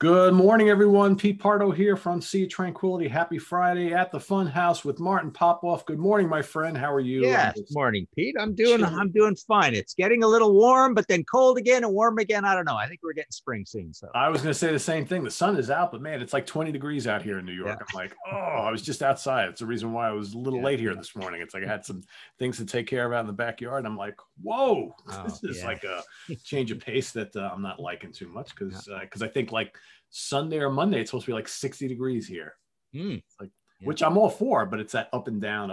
Good morning, everyone. Pete Pardo here from Sea Tranquility. Happy Friday at the Fun House with Martin Popoff. Good morning, my friend. How are you? Yes, morning, Pete. I'm doing fine. It's getting a little warm, but then cold again and warm again. I don't know. I think we're getting spring soon. So I was going to say the same thing. The sun is out, but man, it's like 20 degrees out here in New York. yeah, I'm like, oh, I was just outside. It's the reason why I was a little yeah, late here yeah. this morning. It's like I had some things to take care of out in the backyard. And I'm like, whoa, Oh, this is yeah. like a change of pace that I'm not liking too much Yeah. because I think like Sunday or Monday, it's supposed to be like 60 degrees here. Mm, It's like, yeah, which I'm all for, but it's that up and down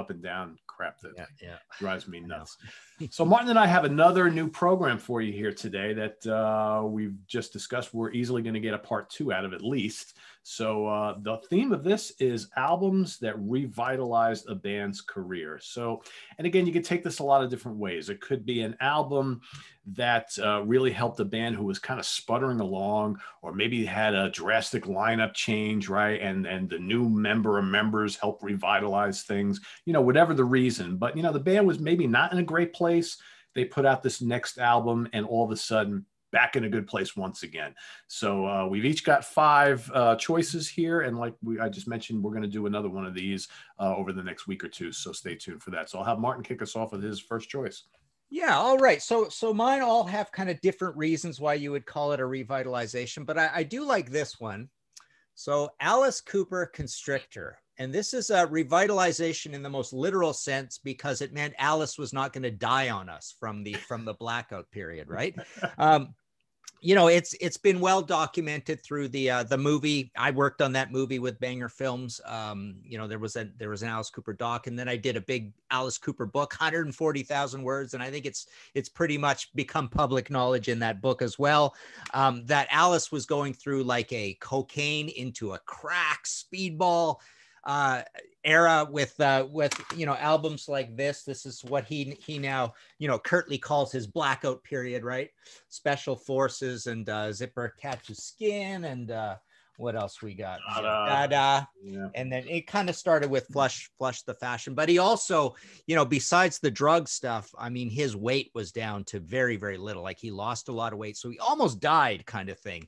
crap that yeah, yeah. drives me I know. nuts. So Martin and I have another new program for you here today that we've just discussed. We're easily going to get a part 2 out of at least. So the theme of this is albums that revitalized a band's career. So, and again, you could take this a lot of different ways. It could be an album that really helped a band who was kind of sputtering along, or maybe had a drastic lineup change, right? And the new members helped revitalize things, whatever the reason. But, the band was maybe not in a great place. They put out this next album and all of a sudden back in a good place once again. So we've each got 5 choices here. And like I just mentioned, we're going to do another one of these over the next week or two. So stay tuned for that. So I'll have Martin kick us off with his first choice. Yeah, all right. So mine all have kind of different reasons why you would call it a revitalization, but I do like this one. So Alice Cooper Constrictor. And this is a revitalization in the most literal sense because it meant Alice was not going to die on us from the blackout period, right? It's been well documented through the movie. I worked on that movie with Banger Films. There was an Alice Cooper doc, and then I did a big Alice Cooper book, 140,000 words, and I think it's pretty much become public knowledge in that book as well. That Alice was going through like a cocaine into a crack speedball era with albums like this. This is what he now curtly calls his blackout period, right? Special Forces and Zipper Catches Skin and what else we got? Dada. Yeah. And then it kind of started with Flush the Fashion, but he also, besides the drug stuff, I mean, his weight was down to very, very little. Like he lost a lot of weight, so he almost died, kind of thing.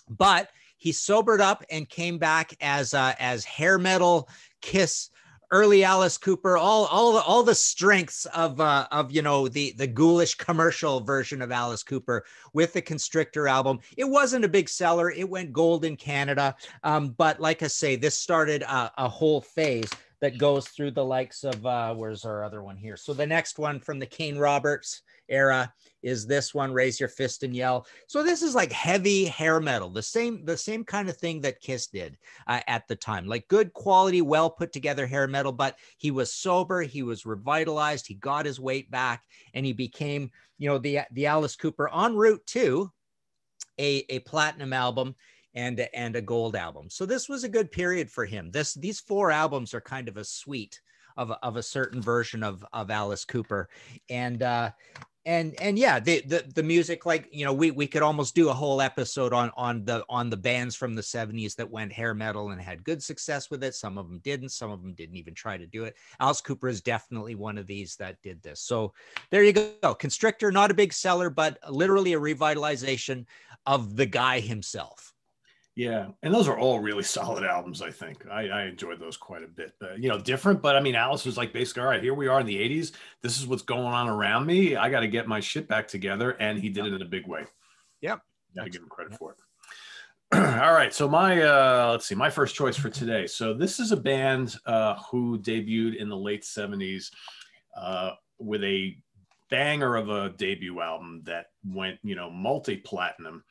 But he sobered up and came back as hair metal, Kiss, early Alice Cooper, all the strengths of the ghoulish commercial version of Alice Cooper with the Constrictor album. It wasn't a big seller. It went gold in Canada. But like I say, this started a whole phase that goes through the likes of, where's our other one here? So the next one from the Kane Roberts era is this one, Raise Your Fist and Yell. So this is like heavy hair metal, the same kind of thing that Kiss did at the time, like good quality, well put together hair metal, but he was sober, he was revitalized, he got his weight back, and he became, the Alice Cooper en route to a platinum album and a gold album. So this was a good period for him. These 4 albums are kind of a suite of a certain version of Alice Cooper. And yeah, the music, like, we could almost do a whole episode on the bands from the 70s that went hair metal and had good success with it. Some of them didn't. Some of them didn't even try to do it. Alice Cooper is definitely one of these that did this. So there you go. Constrictor, not a big seller, but literally a revitalization of the guy himself. Yeah, and those are all really solid albums, I think. I enjoyed those quite a bit. Different, but I mean, Alice was like basically, all right, here we are in the 80s. This is what's going on around me. I got to get my shit back together, and he did it in a big way. Yep. Got to give him credit for it. All right, so my first choice for today. So this is a band who debuted in the late 70s with a banger of a debut album that went, multi-platinum.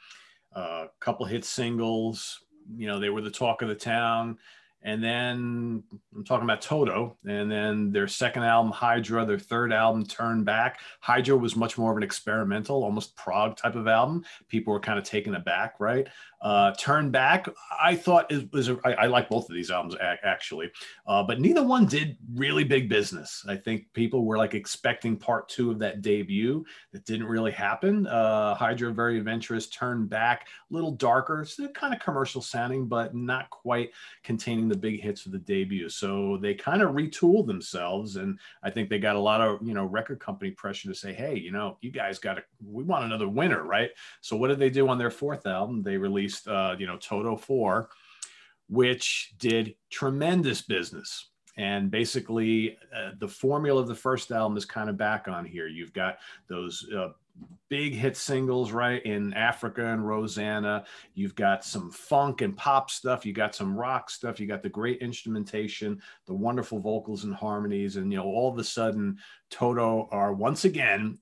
Couple hit singles, they were the talk of the town. And then I'm talking about Toto, and then their second album, Hydra, their third album, Turn Back. Hydra was much more of an experimental, almost prog type of album. People were kind of taken aback, right? Turn Back, I thought I like both of these albums actually, but neither one did really big business. I think people were like expecting part 2 of that debut. That didn't really happen. Hydra, very adventurous. Turn Back, a little darker, still kind of commercial sounding, but not quite containing the big hits of the debut. So they kind of retooled themselves, and I think they got a lot of, record company pressure to say, hey, you guys we want another winner, right? So what did they do on their fourth album? They released Toto Four, which did tremendous business. And basically, the formula of the first album is kind of back on here. You've got those big hit singles, right, in Africa and Rosanna. You've got some funk and pop stuff. You got some rock stuff. You got the great instrumentation, the wonderful vocals and harmonies. And, all of a sudden, Toto are once again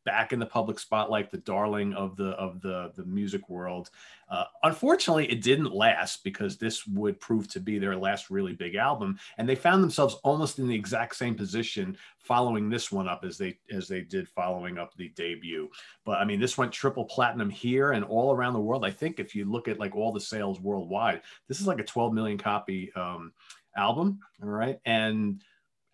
back in the public spotlight, the darling of the music world. Unfortunately, it didn't last, because this would prove to be their last really big album, and they found themselves almost in the exact same position following this one up as they did following up the debut. But I mean, this went triple platinum here and all around the world. I think if you look at like all the sales worldwide, this is like a 12 million copy album. All right, and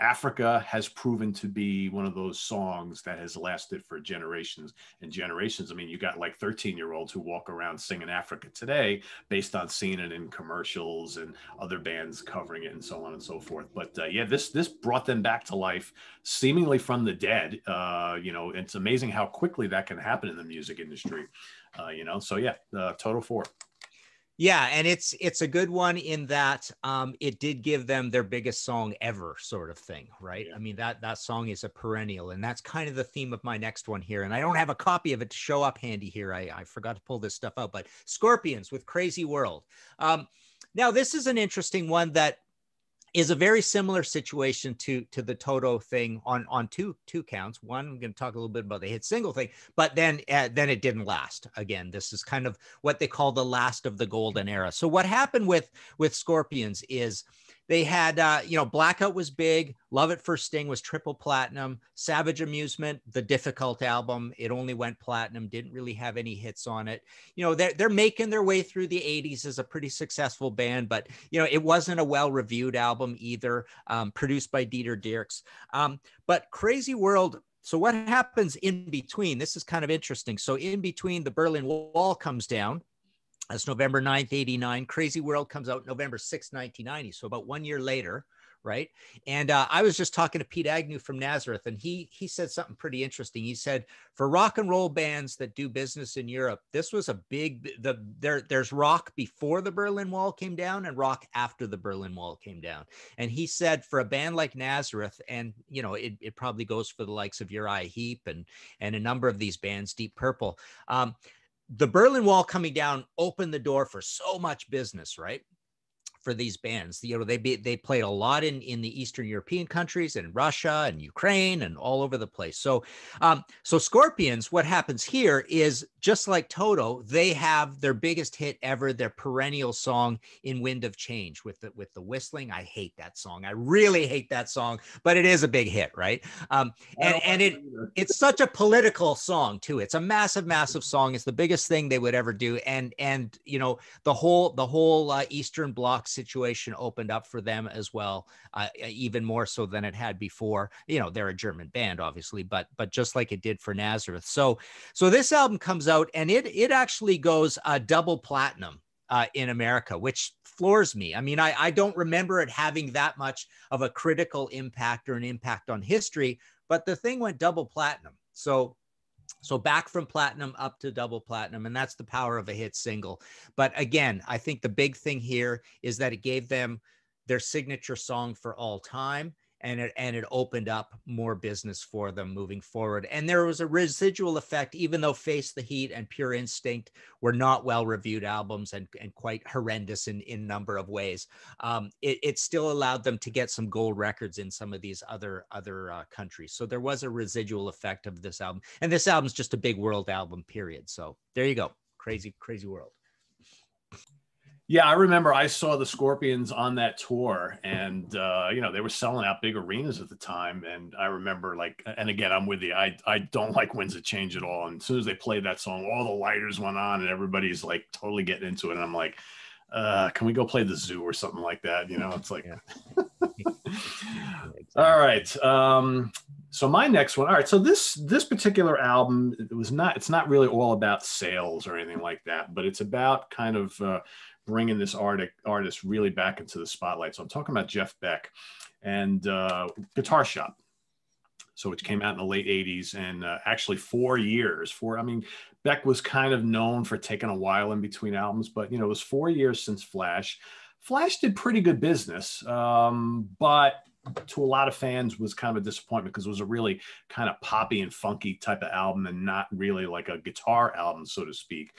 Africa has proven to be one of those songs that has lasted for generations and generations. I mean, you got like 13-year-olds who walk around singing Africa today based on seeing it in commercials and other bands covering it and so on and so forth. But yeah, this brought them back to life seemingly from the dead. It's amazing how quickly that can happen in the music industry. So yeah, Toto Four. Yeah, and it's a good one in that it did give them their biggest song ever, sort of thing, right? Yeah. I mean, that song is a perennial, and that's kind of the theme of my next one here. And I don't have a copy of it to show up handy here. I forgot to pull this stuff out, but Scorpions with Crazy World. Now, this is an interesting one that is a very similar situation to the Toto thing on two counts. One, I'm going to talk a little bit about the hit single thing, but then it didn't last. Again, this is kind of what they call the last of the golden era. So what happened with Scorpions is they had, Blackout was big. Love at First Sting was triple platinum. Savage Amusement, the difficult album, it only went platinum, didn't really have any hits on it. They're making their way through the 80s as a pretty successful band, but, it wasn't a well-reviewed album either, produced by Dieter Dierks. But Crazy World, so what happens in between? This is kind of interesting. So in between, the Berlin Wall comes down. That's November 9th, 89. Crazy World comes out November 6th, 1990. So about 1 year later, right? And I was just talking to Pete Agnew from Nazareth, and he said something pretty interesting. He said, for rock and roll bands that do business in Europe, this was a big, there's rock before the Berlin Wall came down and rock after the Berlin Wall came down. And he said for a band like Nazareth, and it probably goes for the likes of Uriah Heep and a number of these bands, Deep Purple, the Berlin Wall coming down opened the door for so much business, right? For these bands, they played a lot in the Eastern European countries and Russia and Ukraine and all over the place. So Scorpions, what happens here is just like Toto, they have their biggest hit ever, their perennial song in Wind of Change with the whistling. I hate that song. I really hate that song, but it is a big hit, right? And it's such a political song too. It's a massive, massive song. It's the biggest thing they would ever do. And the whole Eastern Bloc situation opened up for them as well, even more so than it had before. They're a German band, obviously, but just like it did for Nazareth. So this album comes out, and it actually goes double platinum in America, which floors me. I mean, I don't remember it having that much of a critical impact or an impact on history, but the thing went double platinum. So back from platinum up to double platinum, and that's the power of a hit single. But again, I think the big thing here is that it gave them their signature song for all time, and it opened up more business for them moving forward. And there was a residual effect, even though Face the Heat and Pure Instinct were not well-reviewed albums and quite horrendous in a number of ways. It still allowed them to get some gold records in some of these other countries. So there was a residual effect of this album. And this album's just a big world album, period. So there you go. Crazy, Crazy World. Yeah, I remember I saw the Scorpions on that tour, and they were selling out big arenas at the time. And I remember, and again, I'm with you. I don't like Winds of Change at all. And as soon as they played that song, all the lighters went on, and everybody's like totally getting into it. And I'm like, can we go play the zoo or something like that? It's like, yeah. All right. So my next one. All right. So this particular album, it's not really all about sales or anything like that, but it's about kind of bringing this artist really back into the spotlight. So I'm talking about Jeff Beck and Guitar Shop. So which came out in the late 80s, and actually 4 years. Beck was kind of known for taking a while in between albums, but it was 4 years since Flash. Flash did pretty good business, but to a lot of fans was kind of a disappointment because it was a really kind of poppy and funky type of album and not really like a guitar album, so to speak,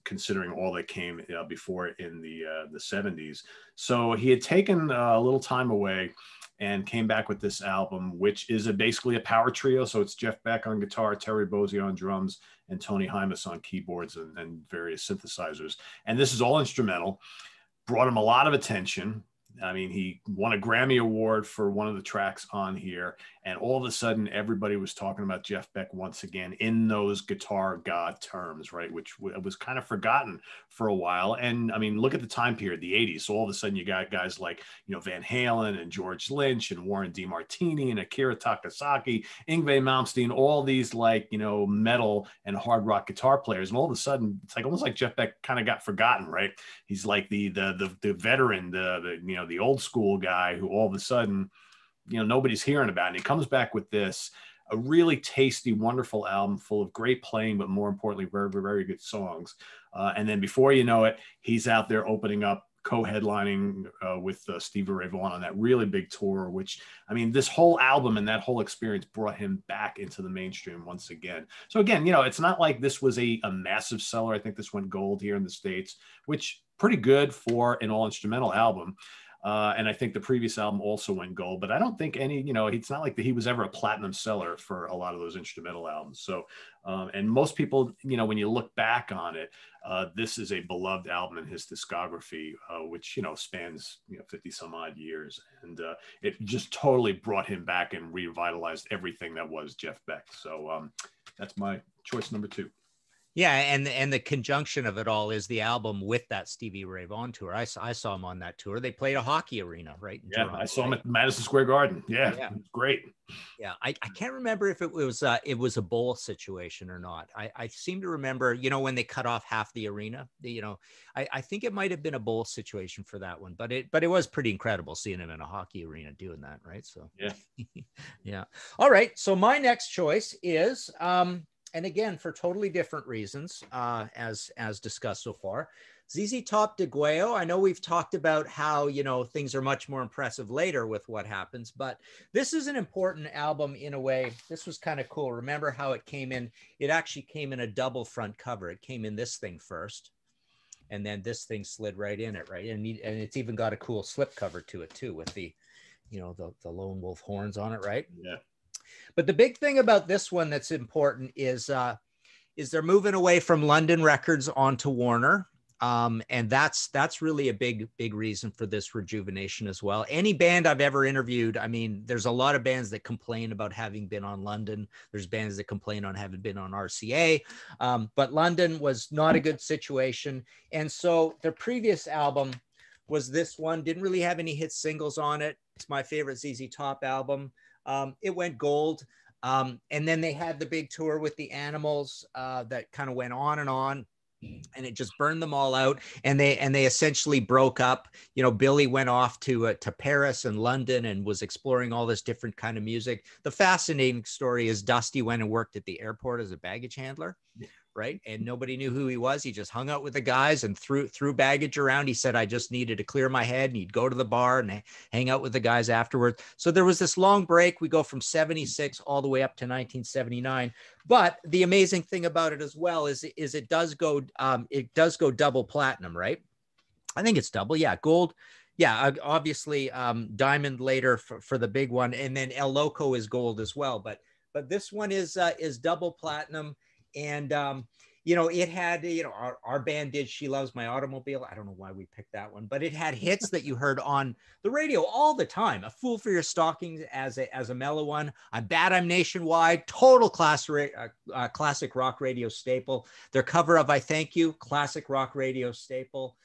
considering all that came before in the 70s. So he had taken a little time away and came back with this album, which is basically a power trio. So it's Jeff Beck on guitar, Terry Bozzio on drums, and Tony Hymas on keyboards and various synthesizers. And this is all instrumental. Brought him a lot of attention. I mean, he won a Grammy Award for one of the tracks on here. And all of a sudden, everybody was talking about Jeff Beck once again in those guitar god terms, right? Which was kind of forgotten for a while. And I mean, look at the time period, the 80s. So all of a sudden, you got guys like, Van Halen and George Lynch and Warren DeMartini and Akira Takasaki, Yngwie Malmsteen, all these metal and hard rock guitar players. And all of a sudden, it's like almost like Jeff Beck kind of got forgotten, right? He's like the veteran, the old school guy who all of a sudden, nobody's hearing about. And he comes back with a really tasty, wonderful album full of great playing, but more importantly, very, very, very good songs. And then before you know it, he's out there opening up, co-headlining with Stevie Ray Vaughan on that really big tour, which, I mean, this whole album and that whole experience brought him back into the mainstream once again. So again, it's not like this was a massive seller. I think this went gold here in the States, which pretty good for an all instrumental album. And I think the previous album also went gold, but I don't think it's not like that he was ever a platinum seller for a lot of those instrumental albums. So, and most people, when you look back on it, this is a beloved album in his discography, which, spans, 50 some odd years. And it just totally brought him back and revitalized everything that was Jeff Beck. So that's my choice number 2. Yeah, and the conjunction of it all is the album with that Stevie Ray Vaughan tour. I saw him on that tour. They played a hockey arena, right? Yeah, Toronto, I saw him at Madison Square Garden. Yeah. It was great. Yeah, I can't remember if it was a bowl situation or not. I seem to remember, when they cut off half the arena. I think it might have been a bowl situation for that one, but it was pretty incredible seeing him in a hockey arena doing that, right? So yeah, yeah. All right, so my next choice is. And again, for totally different reasons, as discussed so far, ZZ Top de Guayo. I know we've talked about how, things are much more impressive later with what happens, but this is an important album in a way. This was kind of cool. Remember how it came in? It actually came in a double front cover. It came in this thing first, and then this thing slid right in it, right? And it's even got a cool slip cover to it too, with the, the lone wolf horns on it, right? Yeah. But the big thing about this one that's important is they're moving away from London Records onto Warner. And that's really a big reason for this rejuvenation as well. Any band I've ever interviewed, I mean, there's a lot of bands that complain about having been on London. There's bands that complain on having been on RCA. But London was not a good situation. And so their previous album was this one, didn't really have any hit singles on it. It's my favorite ZZ Top album. It went gold. And then they had the big tour with the Animals that kind of went on, and it just burned them all out. And they essentially broke up. Billy went off to Paris and London and was exploring all this different kind of music. The fascinating story is Dusty went and worked at the airport as a baggage handler. Right. And nobody knew who he was. He just hung out with the guys and threw baggage around. He said, I just needed to clear my head. And he'd go to the bar and hang out with the guys afterwards. So there was this long break. We go from 76 all the way up to 1979. But the amazing thing about it as well is it does go double platinum, right? I think it's double. Yeah. Gold. Yeah. Obviously diamond later for the big one. And then El Loco is gold as well. But this one is double platinum. And, it had, our band did She Loves My Automobile. I don't know why we picked that one, but it had hits that you heard on the radio all the time. A Fool for Your Stockings as a mellow one. I'm Bad, I'm Nationwide. Total classic rock radio staple. Their cover of I Thank You, classic rock radio staple.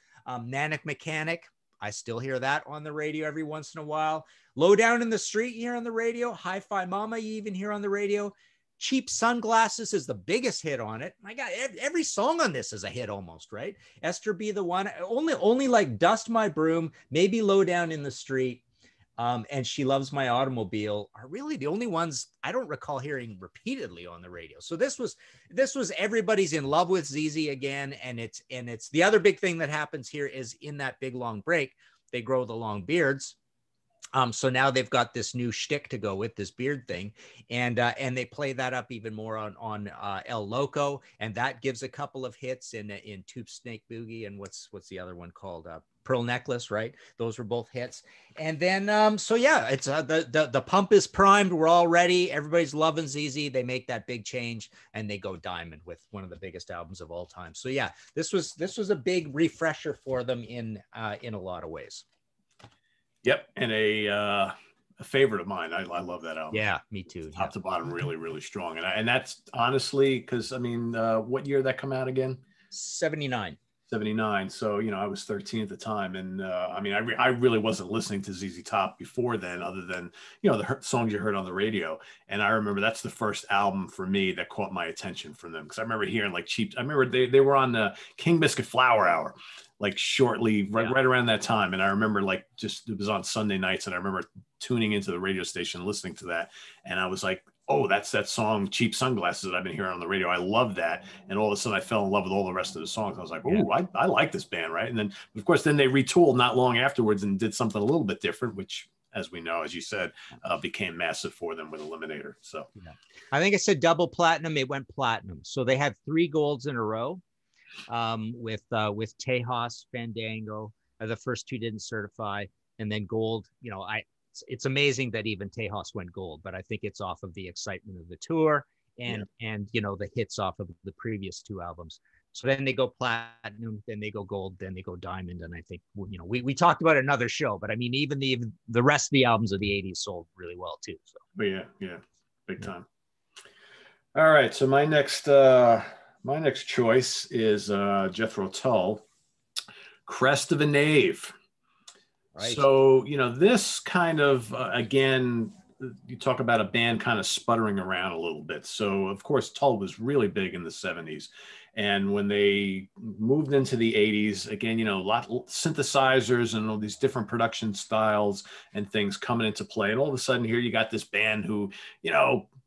Manic Mechanic, I still hear that on the radio every once in a while. Low Down in the Street, you hear on the radio. Hi-Fi Mama, you even hear on the radio. Cheap Sunglasses is the biggest hit on it. My God, every song on this is a hit almost, right? Esther Be the One, only like Dust My Broom, maybe Low Down in the Street, and She Loves My Automobile are really the only ones I don't recall hearing repeatedly on the radio. So this was everybody's in love with ZZ again, and it's the other big thing that happens here is in that big long break, they grow the long beards. So now they've got this new shtick to go with this beard thing, and they play that up even more on El Loco, and that gives a couple of hits in Tube Snake Boogie and what's the other one called Pearl Necklace, right? Those were both hits, and then so yeah, it's the pump is primed. We're all ready. Everybody's loving ZZ. They make that big change and they go diamond with one of the biggest albums of all time. So yeah, this was a big refresher for them in a lot of ways. Yep, and a favorite of mine. I love that album. Yeah, me too. Top to bottom, really, really strong. And that's honestly because I mean, what year did that come out again? 79. 79. So I was 13 at the time, and I mean, I really wasn't listening to ZZ Top before then, other than the songs you heard on the radio. And I remember that's the first album for me that caught my attention from them, because I remember hearing like cheap. I remember they were on the King Biscuit Flower Hour, like shortly right around that time. And I remember like it was on Sunday nights, and I remember tuning into the radio station, listening to that. And I was like, oh, that's that song Cheap Sunglasses that I've been hearing on the radio. I love that. And all of a sudden I fell in love with all the rest of the songs. I was like, oh, I like this band, right? And then of course, then they retooled not long afterwards and did something a little bit different, which, as we know, as you said, became massive for them with Eliminator. So I think it said double platinum. It went platinum. So they had 3 golds in a row. With Tejas, Fandango. The first 2 didn't certify, and then gold. It's amazing that even Tejas went gold, but I think it's off of the excitement of the tour and the hits off of the previous 2 albums. So then they go platinum, then they go gold, then they go diamond, and I think we talked about another show, but I mean even the rest of the albums of the 80s sold really well too. So big time. All right, so my next choice is Jethro Tull, Crest of a Knave. Right. So, this kind of, again, you talk about a band kind of sputtering around a little bit. So, of course, Tull was really big in the 70s. And when they moved into the 80s, again, a lot of synthesizers and all these different production styles and things coming into play. And all of a sudden here you got this band who,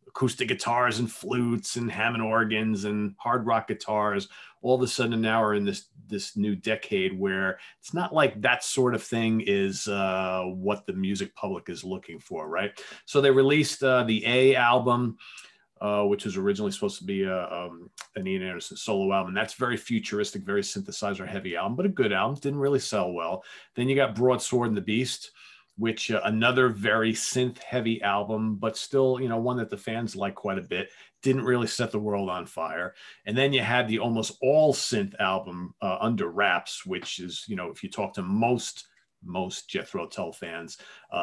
acoustic guitars and flutes and Hammond organs and hard rock guitars, all of a sudden now are in this new decade where it's not like that sort of thing is what the music public is looking for, right? So they released the A album, which was originally supposed to be an Ian Anderson solo album. That's very futuristic, very synthesizer heavy album, but a good album. Didn't really sell well. Then you got Broadsword and the Beast, which another very synth heavy album, but still, one that the fans like quite a bit. Didn't really set the world on fire. And then you had the almost all synth album Under Wraps, which is, if you talk to most Jethro Tull fans,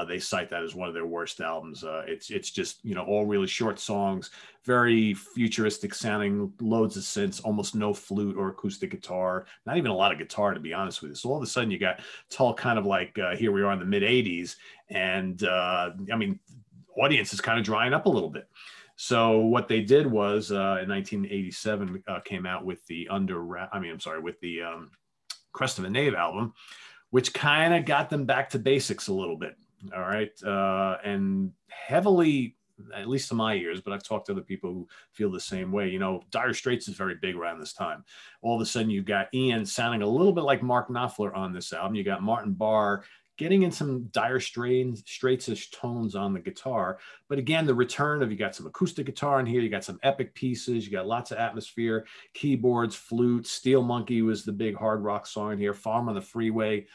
they cite that as one of their worst albums. It's just, all really short songs, very futuristic sounding, loads of synths, almost no flute or acoustic guitar, not even a lot of guitar, to be honest with you. So all of a sudden you got Tull kind of like, here we are in the mid 80s. And audience is kind of drying up a little bit. So what they did was in 1987 came out with the Crest of a Knave album, which kind of got them back to basics a little bit. All right. And heavily, at least to my ears, but I've talked to other people who feel the same way. Dire Straits is very big around this time. All of a sudden you got Ian sounding a little bit like Mark Knopfler on this album. You got Martin Barr getting in some Dire Straits-ish tones on the guitar. But again, the return of, you got some acoustic guitar in here, you got some epic pieces, you got lots of atmosphere, keyboards, flutes. Steel Monkey was the big hard rock song in here. Farm on the Freeway,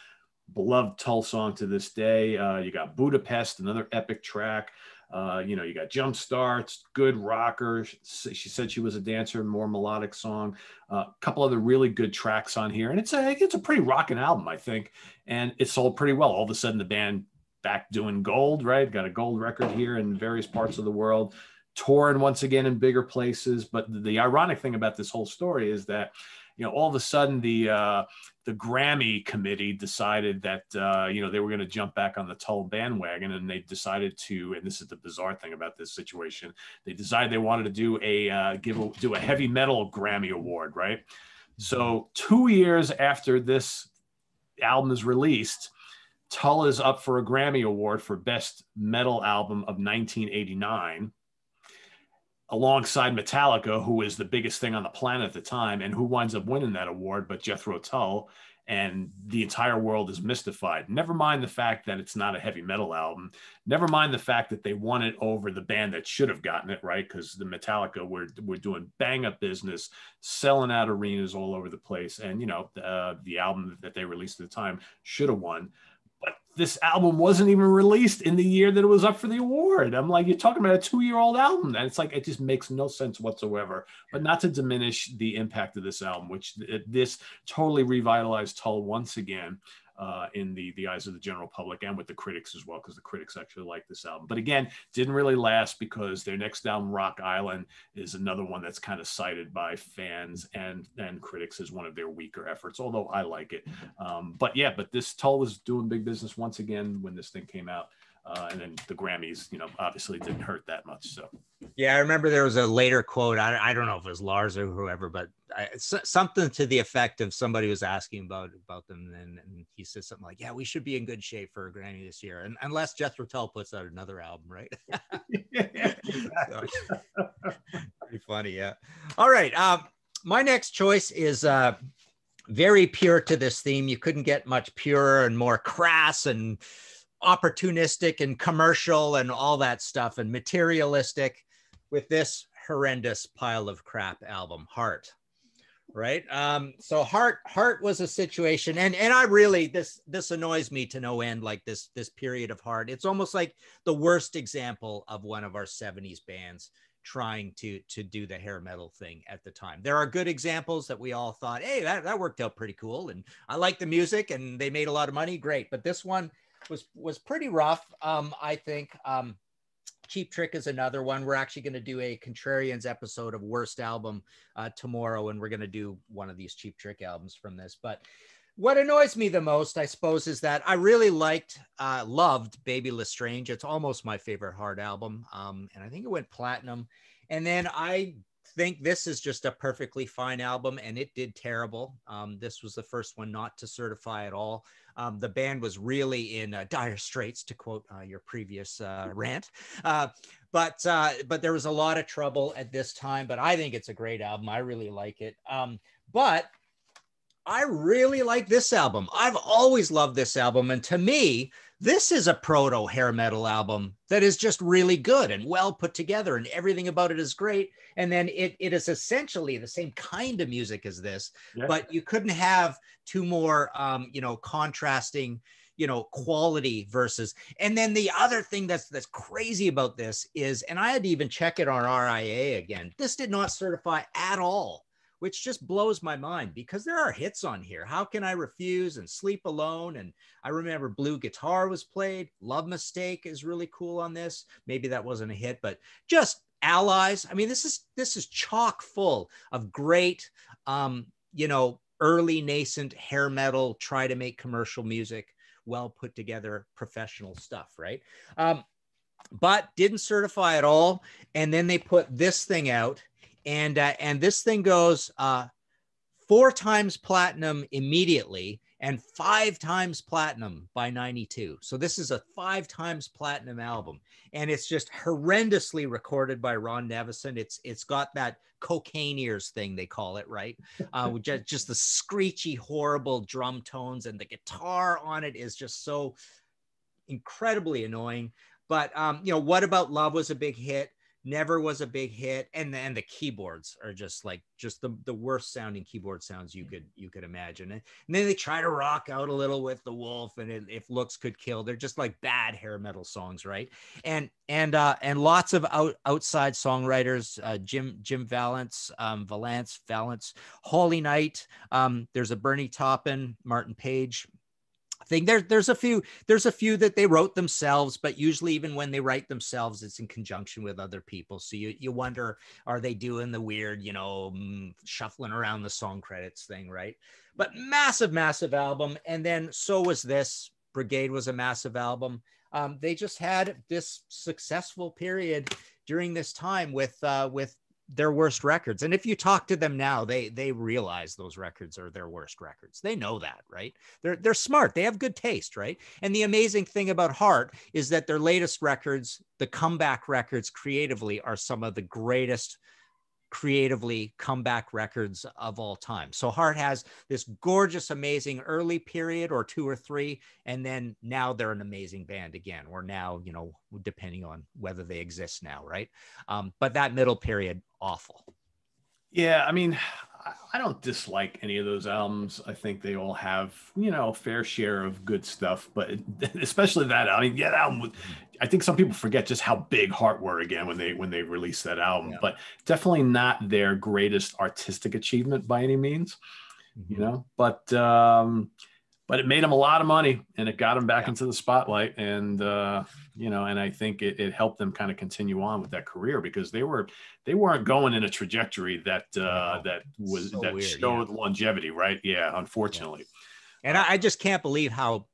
beloved Tull song to this day. You got Budapest, another epic track. You got Jump Starts, good rocker. She said she was a dancer, more melodic song. A couple other really good tracks on here. And it's a pretty rocking album, I think. And it sold pretty well. All of a sudden the band back doing gold, right? Got a gold record here in various parts of the world, touring once again in bigger places. But the ironic thing about this whole story is that all of a sudden the Grammy committee decided that, they were going to jump back on the Tull bandwagon, and they decided to, and this is the bizarre thing about this situation, they decided they wanted to do a heavy metal Grammy award, right? So 2 years after this album is released, Tull is up for a Grammy Award for Best Metal Album of 1989, alongside Metallica, who is the biggest thing on the planet at the time, and who winds up winning that award, but Jethro Tull, and the entire world is mystified. Never mind the fact that it's not a heavy metal album. Never mind the fact that they won it over the band that should have gotten it, right? Because the Metallica were doing bang up business, selling out arenas all over the place. And, the album that they released at the time should have won. But this album wasn't even released in the year that it was up for the award. I'm like, you're talking about a 2-year-old album. And it's like, it just makes no sense whatsoever. But not to diminish the impact of this album, which this totally revitalized Tull once again in the eyes of the general public and with the critics as well, because the critics actually like this album. But again, didn't really last because their next album, Rock Island, is another one that's kind of cited by fans and critics as one of their weaker efforts, although I like it. But this Tull was doing big business once again when this thing came out. And then the Grammys, obviously didn't hurt that much. So, yeah, I remember there was a later quote. I don't know if it was Lars or whoever, but something to the effect of somebody was asking about them, and he said something like, "Yeah, we should be in good shape for a Grammy this year, and unless Jethro Tull puts out another album, right?" So, pretty funny, yeah. All right, my next choice is very pure to this theme. You couldn't get much purer and more crass and opportunistic and commercial and all that stuff and materialistic with this horrendous pile of crap album, Heart. Right. So Heart was a situation, and I really, this annoys me to no end, like this period of Heart. It's almost like the worst example of one of our 70s bands trying to do the hair metal thing at the time. There are good examples that we all thought, hey, that worked out pretty cool, and I like the music and they made a lot of money, great. But this one was pretty rough. I think Cheap Trick is another one. We're actually going to do a Contrarians episode of Worst Album tomorrow, and we're going to do one of these Cheap Trick albums from this. But what annoys me the most, I suppose, is that I really loved Baby Lestrange. It's almost my favorite Heart album, and I think it went platinum. And then I think this is just a perfectly fine album, and it did terrible. This was the first one not to certify at all. The band was really in dire straits, to quote your previous rant. But there was a lot of trouble at this time. But I think it's a great album. I really like it. But I really like this album. I've always loved this album. And to me, this is a proto hair metal album that is just really good and well put together, and everything about it is great. And then it is essentially the same kind of music as this, yeah. But you couldn't have two more, contrasting, quality versus. And then the other thing that's crazy about this is, and I had to even check it on RIA again, this did not certify at all, which just blows my mind because there are hits on here. How Can I Refuse and Sleep Alone? And I remember Blue Guitar was played. Love Mistake is really cool on this. Maybe that wasn't a hit, but just Allies. I mean, this is chock full of great, early nascent hair metal, try to make commercial music, well put together professional stuff, right? But didn't certify at all. And then they put this thing out. And this thing goes 4 times platinum immediately and 5 times platinum by 92. So this is a 5 times platinum album, and it's just horrendously recorded by Ron Nevison. It's got that cocaine ears thing, they call it, right? Just the screechy, horrible drum tones, and the guitar on it is just so incredibly annoying. But What About Love was a big hit. Never was a big hit, and then the keyboards are just the worst sounding keyboard sounds you could imagine. And then they try to rock out a little with The Wolf and If Looks Could Kill. They're just like bad hair metal songs, right? And lots of outside songwriters, Jim Valance, Holy Night. There's a Bernie Taupin, Martin Page. thing. There's a few that they wrote themselves, but usually even when they write themselves, it's in conjunction with other people. So you wonder, are they doing the weird, shuffling around the song credits thing, right? But massive album. And then so was this. Brigade was a massive album. They just had this successful period during this time with their worst records. And if you talk to them now, they realize those records are their worst records. They know that, right? They're smart. They have good taste, right? And the amazing thing about Heart is that their latest records, the comeback records creatively, are some of the greatest creatively comeback records of all time. So Heart has this gorgeous, amazing early period or 2 or 3, and then now they're an amazing band again, or now, depending on whether they exist now, right? But that middle period, awful. Yeah, I mean, I don't dislike any of those albums. I think they all have, a fair share of good stuff, but especially that. I mean, yeah, that album. I think some people forget just how big Heart were again when they released that album, Yeah. but definitely not their greatest artistic achievement by any means, But it made them a lot of money, and it got them back into the spotlight, and and I think it helped them kind of continue on with that career, because they weren't going in a trajectory that showed longevity, right? Yeah, unfortunately. And I just can't believe how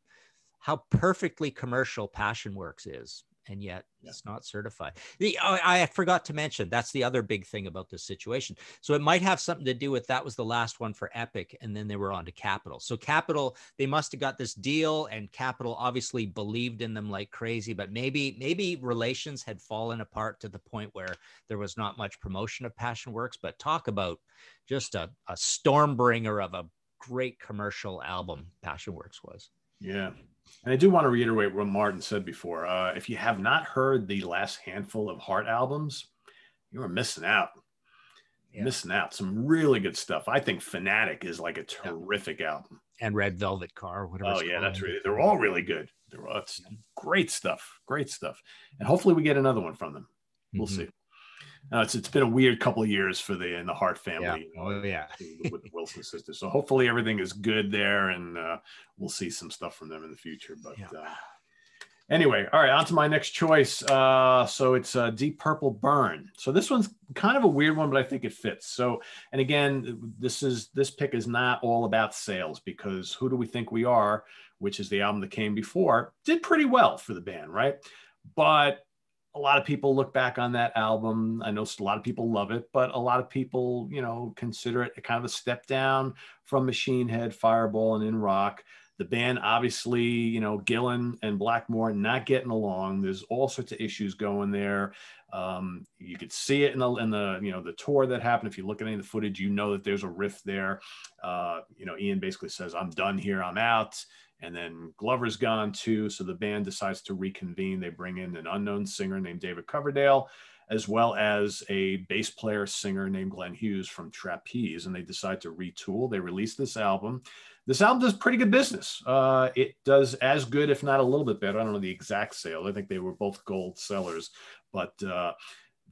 perfectly commercial Passion Works is, and yet it's not certified. I forgot to mention, that's the other big thing about this situation. So it might have something to do with, that was the last one for Epic, and then they were on to Capitol. So Capitol, they must have got this deal, and Capitol obviously believed in them like crazy, but maybe relations had fallen apart to the point where there was not much promotion of Passion Works. But talk about just a stormbringer of a great commercial album Passion Works was. Yeah. And I do want to reiterate what Martin said before. If you have not heard the last handful of Heart albums, you are missing out. Missing out. Some really good stuff. I think Fanatic is like a terrific album. And Red Velvet Car, whatever. Oh yeah, that's really. They're all really good. It's great stuff. Great stuff. And hopefully we get another one from them. We'll see. It's been a weird couple of years for the Hart family. With the Wilson sisters. So hopefully everything is good there, and we'll see some stuff from them in the future. But anyway, all right, on to my next choice. So it's Deep Purple Burn. So this one's kind of a weird one, but I think it fits. So, and again, this pick is not all about sales, because Who Do We Think We Are, which is the album that came before, did pretty well for the band, right? But a lot of people look back on that album. I know a lot of people love it, but a lot of people, consider it a kind of a step down from Machine Head, Fireball, and In Rock. The band, obviously, Gillan and Blackmore not getting along. There's all sorts of issues going there. You could see it in the tour that happened. If you look at any of the footage, that there's a rift there. Ian basically says, "I'm done here. I'm out." And then Glover's gone too. So the band decides to reconvene. They bring in an unknown singer named David Coverdale, as well as a bass player singer named Glenn Hughes from Trapeze. And they decide to retool. They release this album. This album does pretty good business. It does as good, if not a little bit better. I don't know the exact sale. I think they were both gold sellers. But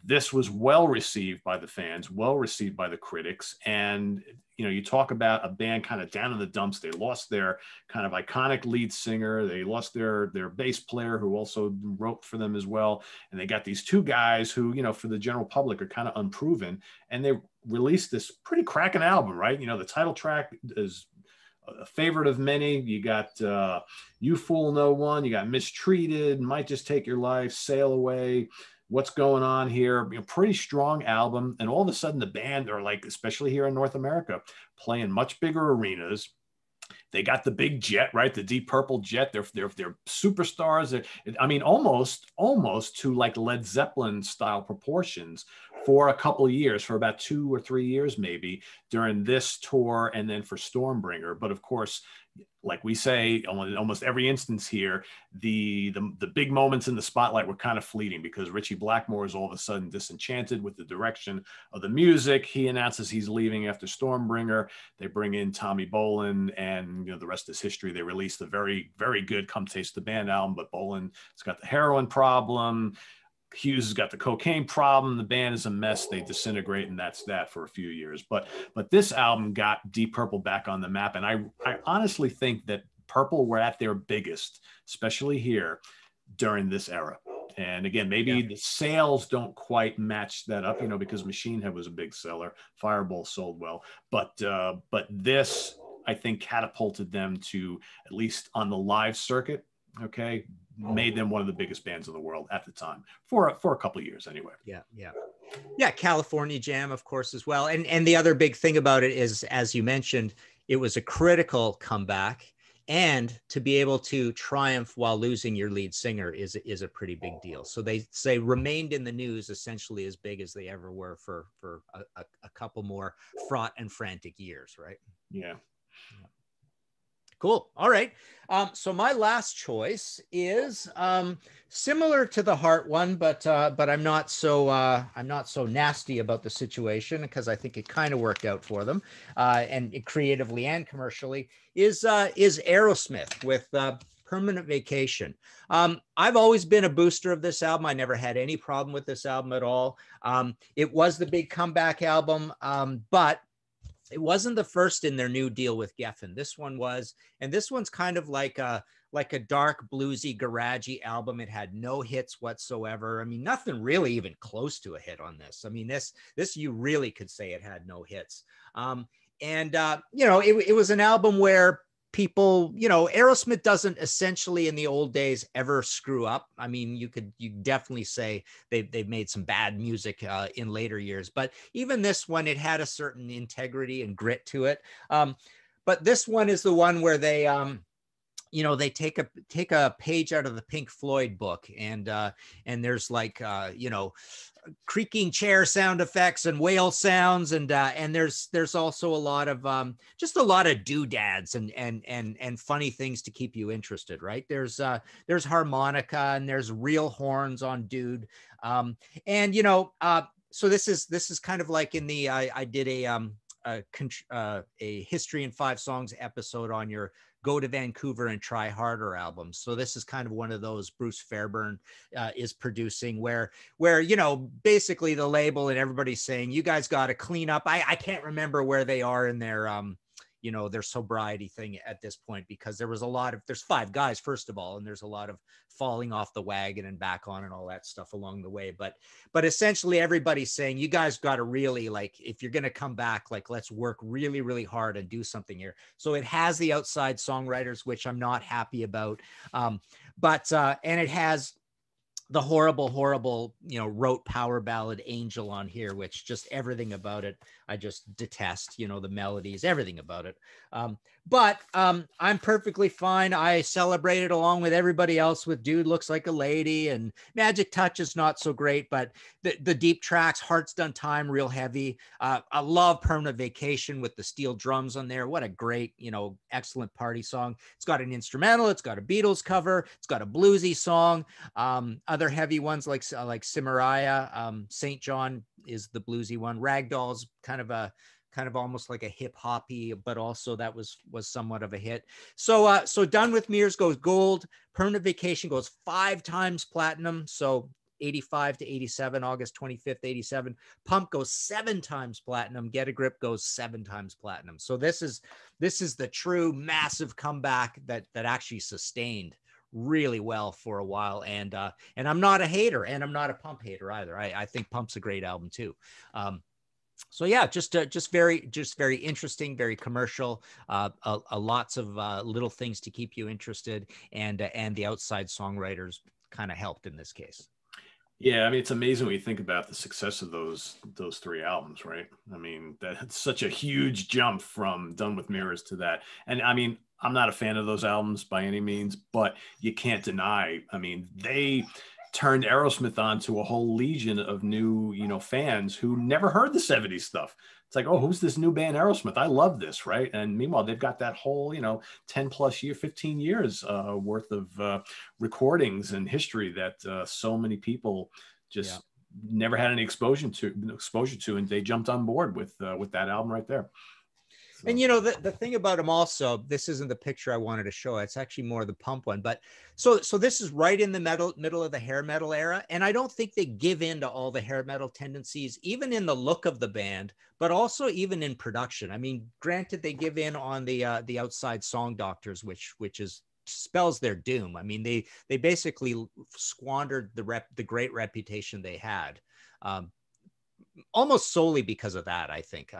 this was well received by the fans, well received by the critics. And you talk about a band kind of down in the dumps. They lost their kind of iconic lead singer. They lost their bass player, who also wrote for them as well. And they got these two guys who, for the general public, are kind of unproven. And they released this pretty cracking album, right? The title track is a favorite of many. You got You Fool No One. You got Mistreated, Might Just Take Your Life, Sail Away, What's Going On Here. Pretty strong album. And all of a sudden the band are, like, especially here in North America, playing much bigger arenas. They got the big jet, right? The Deep Purple jet. They're superstars. I mean, almost to like Led Zeppelin style proportions for a couple of years, for about 2 or 3 years, maybe, during this tour, and then for Stormbringer. But of course, like we say, in almost every instance here, the big moments in the spotlight were kind of fleeting, because Richie Blackmore is all of a sudden disenchanted with the direction of the music. He announces he's leaving after Stormbringer. They bring in Tommy Bolin, and the rest is history. They released the very, very good Come Taste the Band album, but Bolin's got the heroin problem. Hughes has got the cocaine problem. The band is a mess. They disintegrate, and that's that for a few years. But this album got Deep Purple back on the map, and I honestly think that Purple were at their biggest, especially here during this era. And again, maybe the sales don't quite match that up, you know, because Machine Head was a big seller. Fireball sold well, but this, I think, catapulted them to, at least on the live circuit, okay, made them one of the biggest bands in the world at the time for a couple of years anyway. Yeah, California Jam, of course, as well. And the other big thing about it is, as you mentioned, it was a critical comeback. And to be able to triumph while losing your lead singer is a pretty big deal. So they remained in the news essentially as big as they ever were for a couple more fraught and frantic years, right? Yeah. Cool. All right. So my last choice is similar to the Heart one, but I'm not so nasty about the situation, because I think it kind of worked out for them, and creatively and commercially. Is Aerosmith with Permanent Vacation. I've always been a booster of this album. I never had any problem with this album at all. It was the big comeback album, but it wasn't the first in their new deal with Geffen. This one was, and this one's kind of like a dark, bluesy, garagey album. It had no hits whatsoever. I mean, nothing really even close to a hit on this. I mean, this you really could say it had no hits. You know, it was an album where people, you know, Aerosmith doesn't essentially in the old days ever screw up. I mean, you definitely say they've made some bad music in later years, but even this one, it had a certain integrity and grit to it. But this one is the one where they, you know, they take a page out of the Pink Floyd book, and there's like, you know, creaking chair sound effects and whale sounds, and there's also a lot of just a lot of doodads and funny things to keep you interested, right? There's harmonica, and there's real horns on Dude, and you know, so this is kind of like in the I did a History in 5 Songs episode on your Go to Vancouver and Try Harder albums. So this is kind of one of those Bruce Fairbairn is producing where, you know, basically the label and everybody's saying, you guys got to clean up. I can't remember where they are in their, you know, their sobriety thing at this point, because there's 5 guys, first of all, and there's a lot of falling off the wagon and back on and all that stuff along the way. But essentially everybody's saying, you guys got to really, like, if you're going to come back, like, let's work really, really hard and do something here. So it has the outside songwriters, which I'm not happy about. And it has the horrible, you know, rote power ballad Angel on here, which just everything about it, I just detest, you know, the melodies, everything about it. But I'm perfectly fine. I celebrated along with everybody else with Dude Looks Like a Lady, and Magic Touch is not so great, but the deep tracks, Heart's Done Time, real heavy. I love Permanent Vacation with the steel drums on there. What a great, you know, excellent party song. It's got an instrumental, it's got a Beatles cover, it's got a bluesy song. Other heavy ones like Cimaraya, St. John is the bluesy one. Ragdoll's kind of almost like a hip hoppy, but also that was somewhat of a hit. So Done With Mirrors goes gold. Permanent Vacation goes 5 times platinum. So 85 to 87, August 25th, 87. Pump goes 7 times platinum. Get a Grip goes 7 times platinum. So this is the true massive comeback that actually sustained really well for a while. And I'm not a hater, and I'm not a Pump hater either. I think Pump's a great album too. So yeah, just very interesting, very commercial, lots of little things to keep you interested, and the outside songwriters kind of helped in this case. Yeah, I mean, it's amazing when you think about the success of those 3 albums, right? I mean, that's such a huge jump from Done With Mirrors to that. And I mean, I'm not a fan of those albums by any means, but you can't deny, I mean, they turned Aerosmith on to a whole legion of new, you know, fans who never heard the 70s stuff. It's like, oh, who's this new band Aerosmith? I love this, right? And meanwhile, they've got that whole, you know, 10 plus year, 15 years worth of recordings and history that so many people just never had any exposure to, and they jumped on board with that album right there. So. And you know, the thing about him also, this isn't the picture I wanted to show. It's actually more the Pump one. But so this is right in the middle of the hair metal era. And I don't think they give in to all the hair metal tendencies, even in the look of the band, but also even in production. I mean, granted, they give in on the Outside Song Doctors, which is spells their doom. I mean, they basically squandered the great reputation they had. Almost solely because of that. I think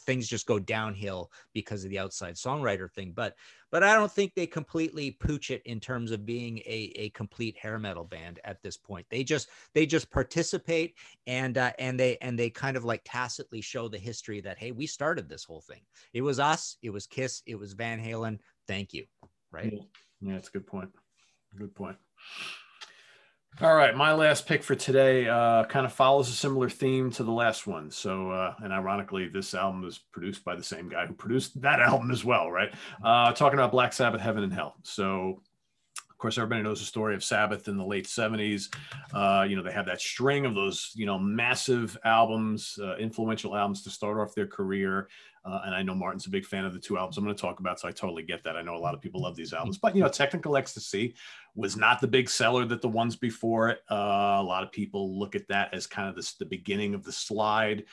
things just go downhill because of the outside songwriter thing, but I don't think they completely pooch it in terms of being a complete hair metal band at this point. They just participate and they kind of like tacitly show the history that, hey, we started this whole thing. It was us, it was Kiss, it was Van Halen. Thank you. Right. Yeah, that's a good point. Good point. All right, my last pick for today kind of follows a similar theme to the last one. So, and ironically, this album was produced by the same guy who produced that album as well, right? Talking about Black Sabbath, Heaven and Hell. So, of course, everybody knows the story of Sabbath in the late 70s. They had that string of those, massive albums, influential albums to start off their career. And I know Martin's a big fan of the two albums I'm going to talk about, so I totally get that. I know a lot of people love these albums, but Technical Ecstasy was not the big seller that the ones before it. A lot of people look at that as kind of the beginning of the slide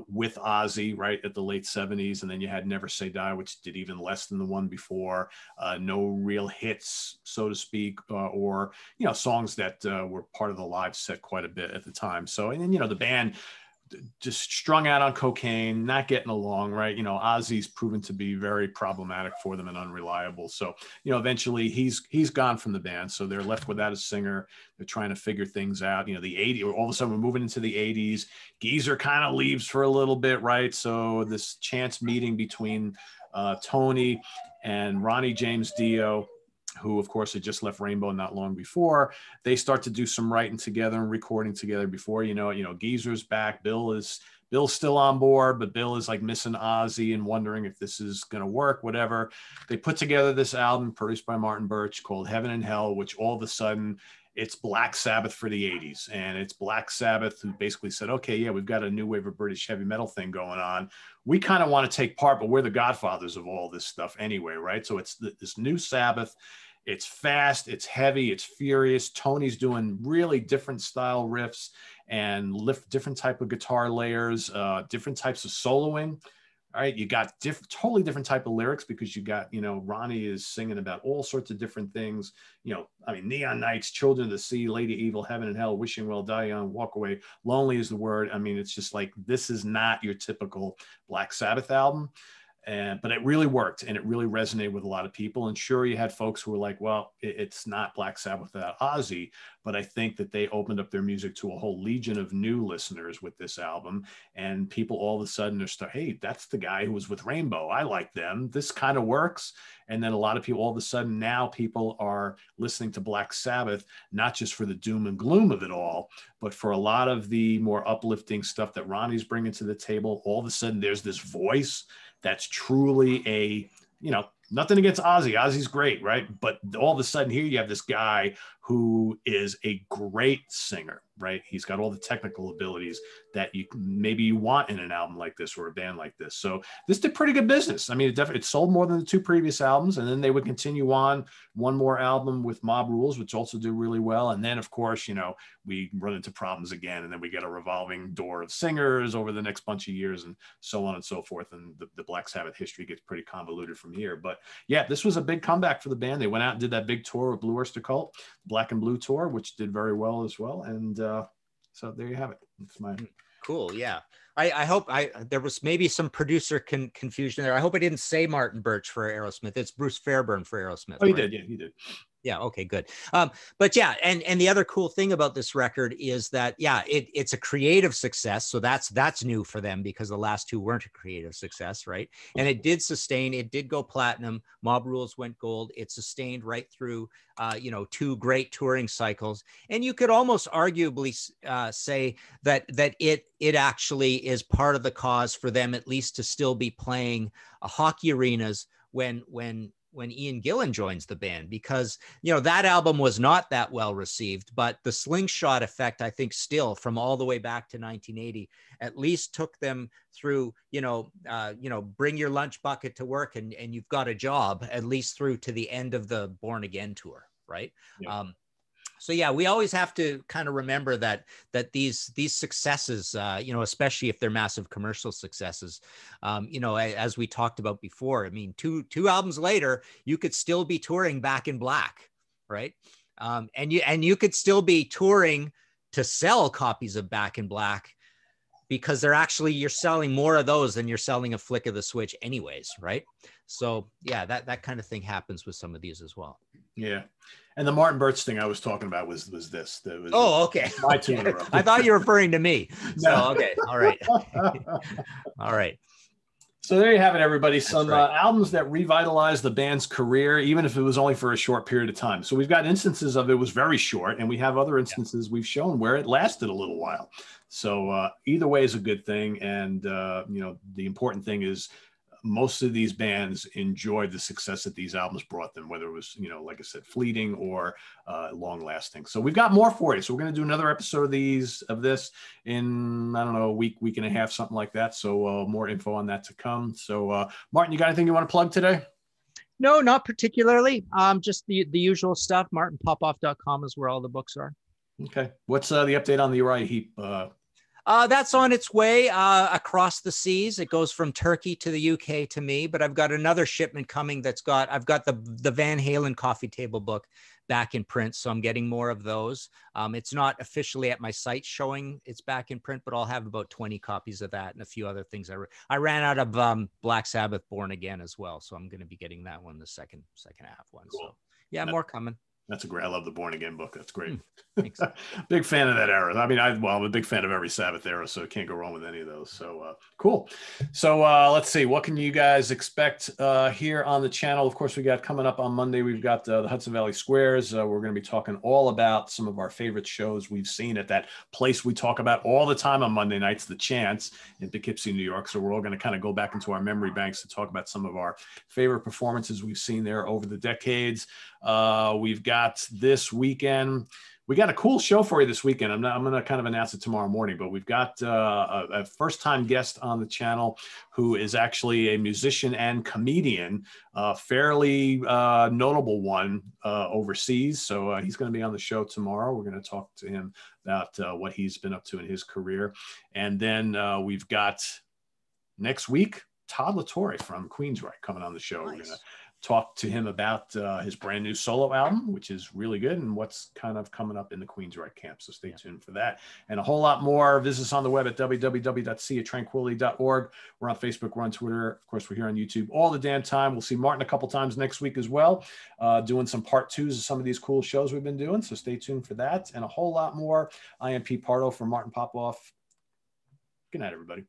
with Ozzy, right, at the late 70s. And then you had Never Say Die, which did even less than the one before. No real hits, so to speak, or songs that were part of the live set quite a bit at the time. So, and then, the band just strung out on cocaine, not getting along, right? Ozzy's proven to be very problematic for them and unreliable. So, eventually he's gone from the band. So they're left without a singer. They're trying to figure things out. The 80s, all of a sudden we're moving into the 80s. Geezer kind of leaves for a little bit, right? So this chance meeting between Tony and Ronnie James Dio, who of course had just left Rainbow not long before. They start to do some writing together and recording together. Before Geezer's back. Bill's still on board, but Bill is like missing Ozzy and wondering if this is going to work, whatever. They put together this album produced by Martin Birch called Heaven and Hell, which all of a sudden it's Black Sabbath for the 80s. And it's Black Sabbath who basically said, okay, yeah, we've got a new wave of British heavy metal thing going on. We kind of want to take part, but we're the godfathers of all this stuff anyway, right? So it's this new Sabbath. It's fast, it's heavy, it's furious. Tony's doing really different style riffs and different type of guitar layers, different types of soloing. All right, you got totally different type of lyrics because you got, Ronnie is singing about all sorts of different things. Neon Nights, Children of the Sea, Lady Evil, Heaven and Hell, Wishing Well, Die Young, Walk Away, Lonely is the Word. It's just like, this is not your typical Black Sabbath album. But it really worked and it really resonated with a lot of people. And sure, you had folks who were like, well, it's not Black Sabbath without Ozzy. But I think that they opened up their music to a whole legion of new listeners with this album. And people all of a sudden are hey, that's the guy who was with Rainbow. I like them. This kind of works. And then a lot of people, all of a sudden now people are listening to Black Sabbath, not just for the doom and gloom of it all, but for a lot of the more uplifting stuff that Ronnie's bringing to the table. All of a sudden there's this voice that's truly nothing against Ozzy. Ozzy's great, right? But all of a sudden here you have this guy who is a great singer, right? He's got all the technical abilities that you want in an album like this or a band like this. So this did pretty good business. It sold more than the two previous albums, and then they would continue on one more album with Mob Rules, which also did really well. And then of course, we run into problems again, and then we get a revolving door of singers over the next bunch of years and so on and so forth. And the Black Sabbath history gets pretty convoluted from here. But yeah, this was a big comeback for the band. They went out and did that big tour with Blue Oyster Cult, Black and Blue tour, which did very well as well. And so there you have it. It's my cool. Yeah. I hope there was maybe some producer confusion there. I hope I didn't say Martin Birch for Aerosmith. It's Bruce Fairbairn for Aerosmith. Oh, he did. Yeah, he did. Yeah. Okay, good. But yeah, and the other cool thing about this record is that, it's a creative success. So that's new for them because the last two weren't a creative success, right? And it did sustain, it did go platinum. Mob Rules went gold. It sustained right through, two great touring cycles. And you could almost arguably say that it actually is part of the cause for them, at least to still be playing hockey arenas when when Ian Gillan joins the band, because, you know, that album was not that well received, but the Slingshot Effect, I think still from all the way back to 1980, at least took them through, bring your lunch bucket to work and you've got a job, at least through to the end of the Born Again tour. Right. Yeah. So yeah, we always have to kind of remember that these successes, especially if they're massive commercial successes, as we talked about before, I mean, two albums later, you could still be touring Back in Black, right? And you could still be touring to sell copies of Back in Black, because you're selling more of those than you're selling a Flick of the Switch anyways, right? So yeah, that kind of thing happens with some of these as well. Yeah. And the Martin Birch thing I was talking about was this. Okay. My two in a row. I thought you were referring to me. So, okay. All right. All right. So there you have it, everybody. Some right. Albums that revitalized the band's career, even if it was only for a short period of time. So we've got instances of it was very short, and we have other instances we've shown where it lasted a little while. So either way is a good thing. And, the important thing is most of these bands enjoyed the success that these albums brought them, whether it was, like I said, fleeting or long lasting. So we've got more for you. So we're going to do another episode of this in, I don't know, a week and a half, something like that. So more info on that to come. So Martin, you got anything you want to plug today? No, not particularly. Just the usual stuff. MartinPopoff.com is where all the books are. Okay. What's the update on the Uriah Heep? That's on its way across the seas. It goes from Turkey to the UK to me, but I've got another shipment coming I've got the Van Halen coffee table book back in print. So I'm getting more of those. It's not officially at my site showing it's back in print, but I'll have about 20 copies of that and a few other things. I ran out of Black Sabbath Born Again as well. So I'm going to be getting that one, the second half one. Cool. So yeah, more coming. That's I love the Born Again book. That's great. Thanks. Big fan of that era. I mean, I'm a big fan of every Sabbath era, so can't go wrong with any of those. So cool. So let's see. What can you guys expect here on the channel? Of course, we got coming up on Monday, we've got the Hudson Valley Squares. We're going to be talking all about some of our favorite shows we've seen at that place we talk about all the time on Monday nights, The Chance in Poughkeepsie, New York. So we're all going to kind of go back into our memory banks to talk about some of our favorite performances we've seen there over the decades. We've got this weekend. We got a cool show for you this weekend. I'm going to kind of announce it tomorrow morning, but we've got a first-time guest on the channel who is actually a musician and comedian, fairly notable one overseas. So he's going to be on the show tomorrow. We're going to talk to him about what he's been up to in his career. And then we've got next week, Todd LaTorre from Queensryche coming on the show. Nice. We're going to talk to him about his brand new solo album, which is really good, and what's kind of coming up in the Queensryche camp. So stay tuned for that. And a whole lot more. Visit us on the web at www.seaoftranquility.org. We're on Facebook, we're on Twitter. Of course, we're here on YouTube all the damn time. We'll see Martin a couple times next week as well, doing some part twos of some of these cool shows we've been doing. So stay tuned for that and a whole lot more. I am Pete Pardo for Martin Popoff. Good night, everybody.